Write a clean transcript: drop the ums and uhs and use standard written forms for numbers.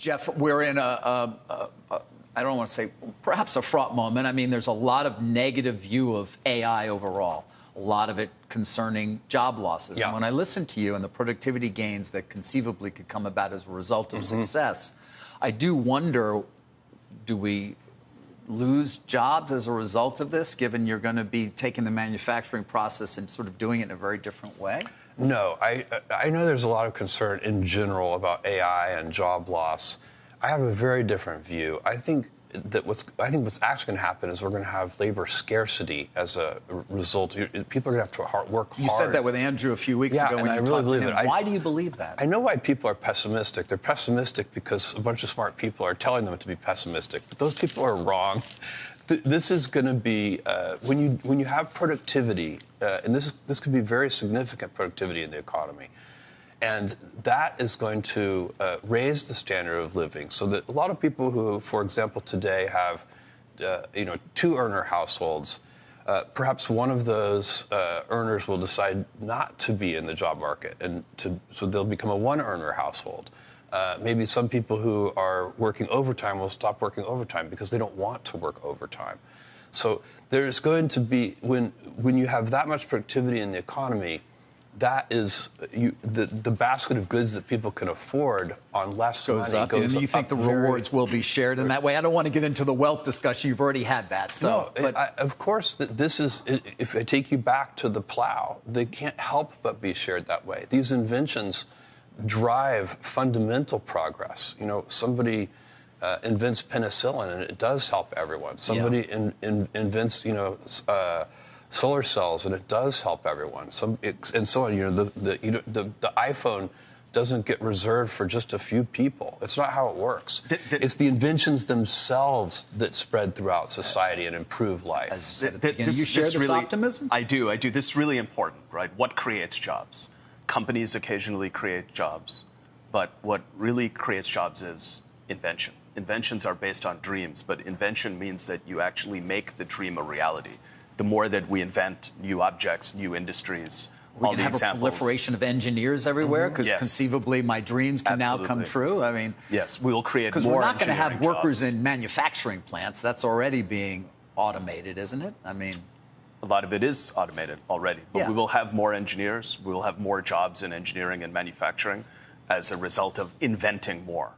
Jeff, we're in I don't want to say perhaps a fraught moment. I mean, there's a lot of negative view of AI overall, a lot of it concerning job losses. Yeah. And when I listen to you and the productivity gains that conceivably could come about as a result of success, I do wonder, do we lose jobs as a result of this, given you're going to be taking the manufacturing process and sort of doing it in a very different way? No, I know there's a lot of concern in general about AI and job loss. I have a very different view. I think what's actually going to happen is we're going to have labor scarcity as a result. People are going to have to work hard. You said that with Andrew a few weeks ago when and you I really believe talked to him. it. Why do you believe that? I know why people are pessimistic. They're pessimistic because a bunch of smart people are telling them to be pessimistic, but those people are wrong. This is going to be when you have productivity, and this could be very significant productivity in the economy. And that is going to raise the standard of living so that a lot of people who, for example, today have, two earner households, perhaps one of those earners will decide not to be in the job market, so they'll become a one earner household. Maybe some people who are working overtime will stop working overtime because they don't want to work overtime. So there's going to be, when you have that much productivity in the economy, that is the basket of goods that people can afford on less goes money up. goes and you think the rewards will be shared in that way? I don't want to get into the wealth discussion. You've already had that. So, no, of course, this is, if I take you back to the plow, they can't help but be shared that way. These inventions drive fundamental progress. Somebody invents penicillin, and it does help everyone. Somebody invents, solar cells, and it does help everyone. And so on. The iPhone doesn't get reserved for just a few people. It's not how it works. It's the inventions themselves that spread throughout society and improve life. As you said at the beginning, you share this optimism? I do. This is really important, right? What creates jobs? Companies occasionally create jobs, but what really creates jobs is invention. Inventions are based on dreams, but invention means that you actually make the dream a reality. The more that we invent new objects, new industries, we can have a proliferation of engineers everywhere because conceivably my dreams can now come true. I mean, yes, we will create more. Because we're not going to have workers jobs in manufacturing plants. That's already being automated, isn't it? I mean, a lot of it is automated already, but we will have more engineers. We will have more jobs in engineering and manufacturing as a result of inventing more.